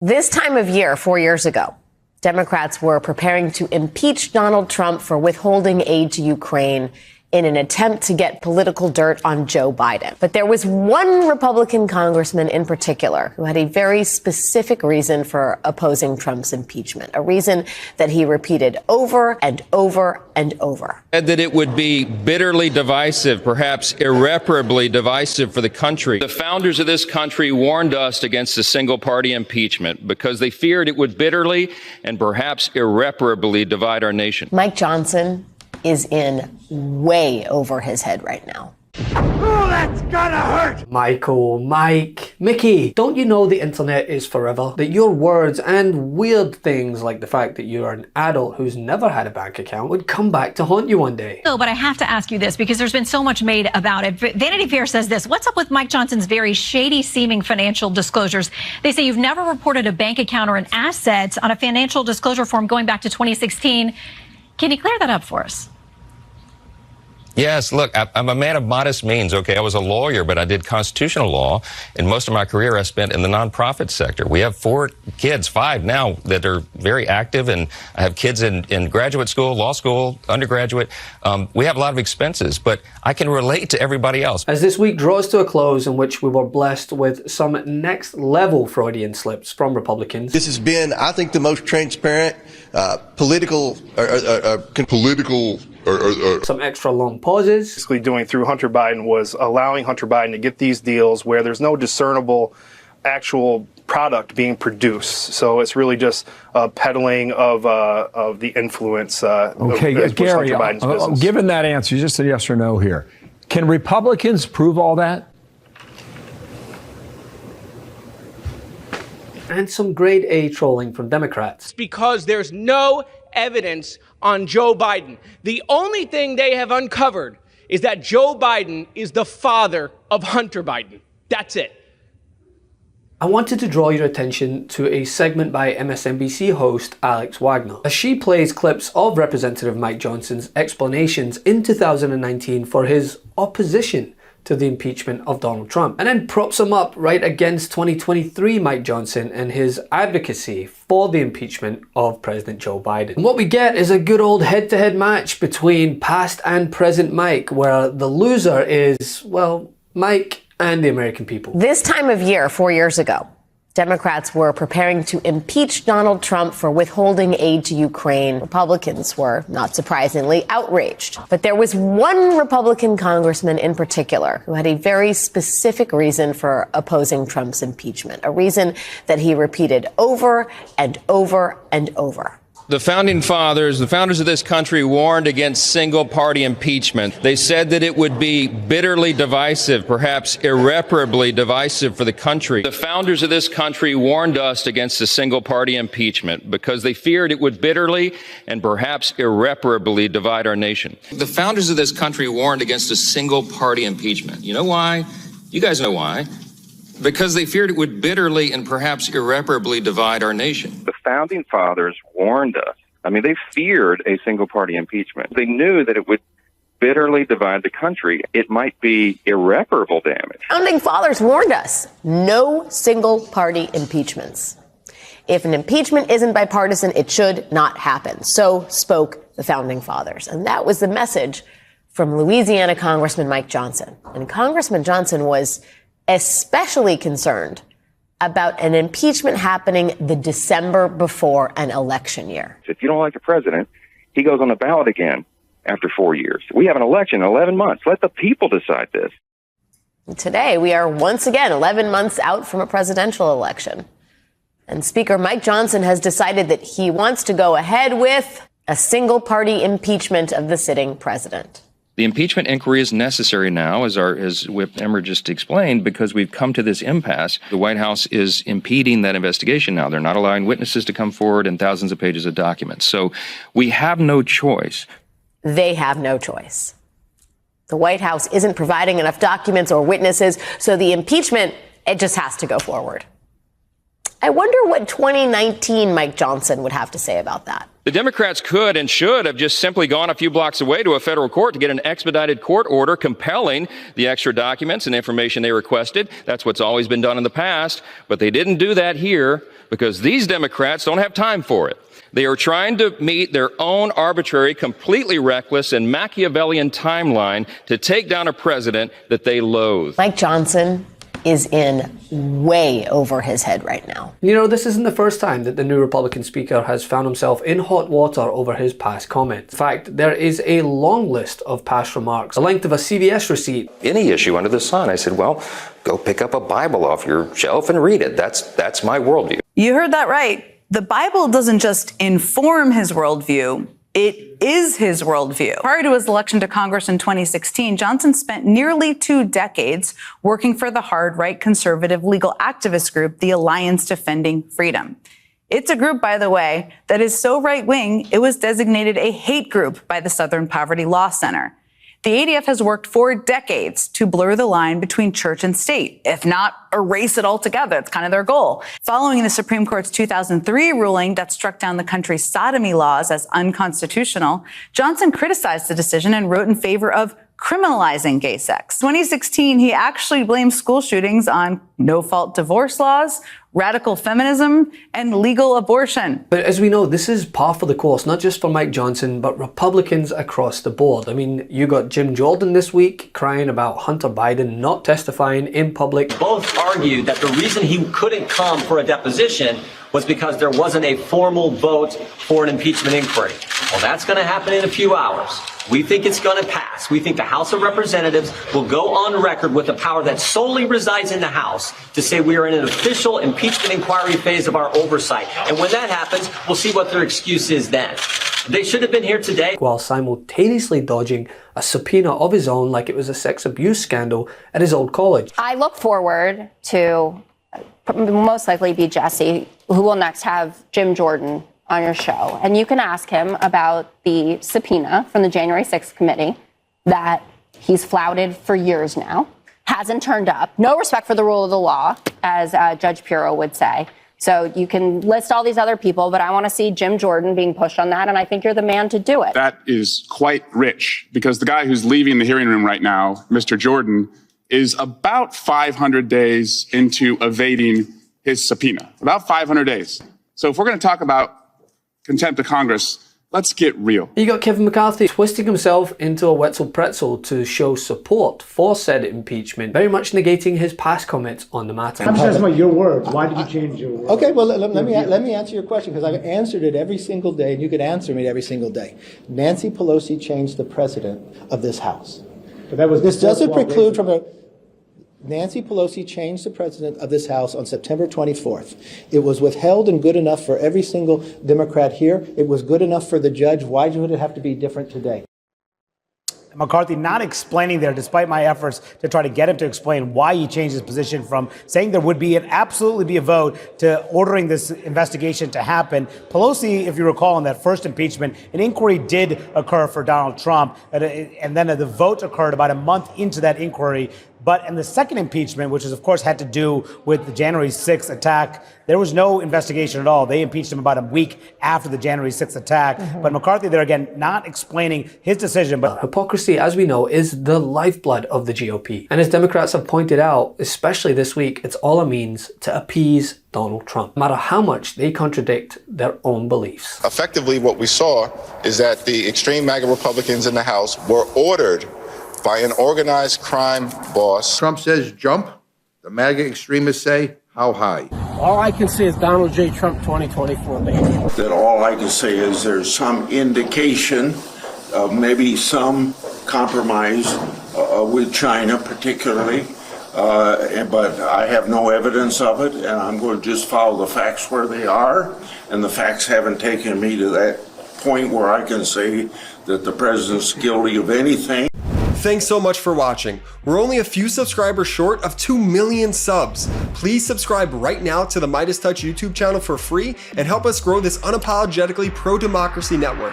This time of year, 4 years ago, Democrats were preparing to impeach Donald Trump for withholding aid to Ukraine in an attempt to get political dirt on Joe Biden. But there was one Republican congressman in particular who had a very specific reason for opposing Trump's impeachment, a reason that he repeated over and over and over. Said that it would be bitterly divisive, perhaps irreparably divisive for the country. The founders of this country warned us against a single-party impeachment because they feared it would bitterly and perhaps irreparably divide our nation. Mike Johnson is in way over his head right now. Oh, that's gonna hurt! Mike, Mickey, don't you know the internet is forever? That your words and weird things like the fact that you're an adult who's never had a bank account would come back to haunt you one day. No, but I have to ask you this because there's been so much made about it. Vanity Fair says this. What's up with Mike Johnson's very shady seeming financial disclosures? They say you've never reported a bank account or an asset on a financial disclosure form going back to 2016. Can you clear that up for us? Yes, look, I'm a man of modest means, okay? I was a lawyer, but I did constitutional law, and most of my career I spent in the nonprofit sector. We have 4 kids, 5 now, that are very active, and I have kids in graduate school, law school, undergraduate. We have a lot of expenses, but I can relate to everybody else. As this week draws to a close, in which we were blessed with some next-level Freudian slips from Republicans. This has been, I think, the most transparent, political some extra long pauses. Basically doing through Hunter Biden was allowing Hunter Biden to get these deals where there's no discernible actual product being produced. So it's really just peddling of the influence Okay, Gary, Hunter Biden's business. Given that answer, you just said yes or no here. Can Republicans prove all that? And some grade A trolling from Democrats. Because there's no evidence on Joe Biden. The only thing they have uncovered is that Joe Biden is the father of Hunter Biden. That's it. I wanted to draw your attention to a segment by MSNBC host Alex Wagner, as she plays clips of Representative Mike Johnson's explanations in 2019 for his opposition to the impeachment of Donald Trump, and then props him up right against 2023 Mike Johnson and his advocacy for the impeachment of President Joe Biden. And what we get is a good old head-to-head match between past and present Mike, where the loser is, well, Mike and the American people. This time of year, 4 years ago, Democrats were preparing to impeach Donald Trump for withholding aid to Ukraine. Republicans were, not surprisingly, outraged. But there was one Republican congressman in particular who had a very specific reason for opposing Trump's impeachment, a reason that he repeated over and over and over. The founding fathers, the founders of this country, warned against single-party impeachment. They said that it would be bitterly divisive, perhaps irreparably divisive for the country. The founders of this country warned us against a single-party impeachment because they feared it would bitterly and perhaps irreparably divide our nation. The founders of this country warned against a single-party impeachment. You know why? You guys know why. Because they feared it would bitterly and perhaps irreparably divide our nation. The founding fathers warned us. I mean, they feared a single-party impeachment. They knew that it would bitterly divide the country. It might be irreparable damage. Founding fathers warned us, no single-party impeachments. If an impeachment isn't bipartisan, it should not happen. So spoke the founding fathers. And that was the message from Louisiana Congressman Mike Johnson. And Congressman Johnson was especially concerned about an impeachment happening the December before an election year. If you don't like the president, he goes on the ballot again after 4 years. We have an election in 11 months. Let the people decide this. Today, we are once again 11 months out from a presidential election. And Speaker Mike Johnson has decided that he wants to go ahead with a single-party impeachment of the sitting president. The impeachment inquiry is necessary now, as Whip Emmer just explained, because we've come to this impasse. The White House is impeding that investigation now. They're not allowing witnesses to come forward and thousands of pages of documents. So we have no choice. They have no choice. The White House isn't providing enough documents or witnesses, so the impeachment, it just has to go forward. I wonder what 2019 Mike Johnson would have to say about that. The Democrats could and should have just simply gone a few blocks away to a federal court to get an expedited court order compelling the extra documents and information they requested. That's what's always been done in the past. But they didn't do that here because these Democrats don't have time for it. They are trying to meet their own arbitrary, completely reckless, and Machiavellian timeline to take down a president that they loathe. Mike Johnson is in way over his head right now. You know, this isn't the first time that the new Republican Speaker has found himself in hot water over his past comments. In fact, there is a long list of past remarks, the length of a CVS receipt. Any issue under the sun. I said, well, go pick up a Bible off your shelf and read it. That's my worldview. You heard that right. The Bible doesn't just inform his worldview, it is his worldview. Prior to his election to Congress in 2016, Johnson spent nearly 2 decades working for the hard-right conservative legal activist group, the Alliance Defending Freedom. It's a group, by the way, that is so right-wing, it was designated a hate group by the Southern Poverty Law Center. The ADF has worked for decades to blur the line between church and state, if not erase it altogether. It's kind of their goal. Following the Supreme Court's 2003 ruling that struck down the country's sodomy laws as unconstitutional, Johnson criticized the decision and wrote in favor of criminalizing gay sex. In 2016, he actually blamed school shootings on no-fault divorce laws, radical feminism, and legal abortion. But as we know, this is par for the course, not just for Mike Johnson, but Republicans across the board. I mean, you got Jim Jordan this week crying about Hunter Biden not testifying in public. Both argued that the reason he couldn't come for a deposition was because there wasn't a formal vote for an impeachment inquiry. Well, that's going to happen in a few hours. We think it's going to pass. We think the House of Representatives will go on record with the power that solely resides in the House to say we are in an official impeachment inquiry phase of our oversight. And when that happens, we'll see what their excuse is then. They should have been here today. While simultaneously dodging a subpoena of his own like it was a sex abuse scandal at his old college. I look forward to most likely be Jesse, who will next have Jim Jordan on your show. And you can ask him about the subpoena from the January 6th committee that he's flouted for years now, hasn't turned up, no respect for the rule of the law, as Judge Pirro would say. So you can list all these other people, but I want to see Jim Jordan being pushed on that, and I think you're the man to do it. That is quite rich, because the guy who's leaving the hearing room right now, Mr. Jordan, is about 500 days into evading his subpoena. About 500 days. So if we're going to talk about contempt of Congress, let's get real. You got Kevin McCarthy twisting himself into a Wetzel pretzel to show support for said impeachment, very much negating his past comments on the matter. I'm just about your words. Why did you change your words? Okay, well, let me answer your question, because I've answered it every single day, and you could answer me every single day. Nancy Pelosi changed the president of this House. But that was this doesn't preclude from a... Nancy Pelosi changed the president of this House on September 24th. It was withheld and good enough for every single Democrat here. It was good enough for the judge. Why would it have to be different today? McCarthy not explaining there, despite my efforts to try to get him to explain why he changed his position from saying there would be absolutely be a vote to ordering this investigation to happen. Pelosi, if you recall, in that first impeachment, an inquiry did occur for Donald Trump, and then the vote occurred about a month into that inquiry. But in the second impeachment, which is, of course, had to do with the January 6th attack, there was no investigation at all. They impeached him about a week after the January 6th attack. But McCarthy there, again, not explaining his decision. But hypocrisy, as we know, is the lifeblood of the GOP. And as Democrats have pointed out, especially this week, it's all a means to appease Donald Trump, no matter how much they contradict their own beliefs. Effectively, what we saw is that the extreme MAGA Republicans in the House were ordered by an organized crime boss. Trump says jump. The MAGA extremists say how high. All I can say is Donald J. Trump 2024, baby. That all I can say is there's some indication of maybe some compromise with China particularly, but I have no evidence of it, and I'm going to just follow the facts where they are, and the facts haven't taken me to that point where I can say that the president's guilty of anything. Thanks so much for watching. We're only a few subscribers short of 2 million subs. Please subscribe right now to the MeidasTouch YouTube channel for free and help us grow this unapologetically pro-democracy network.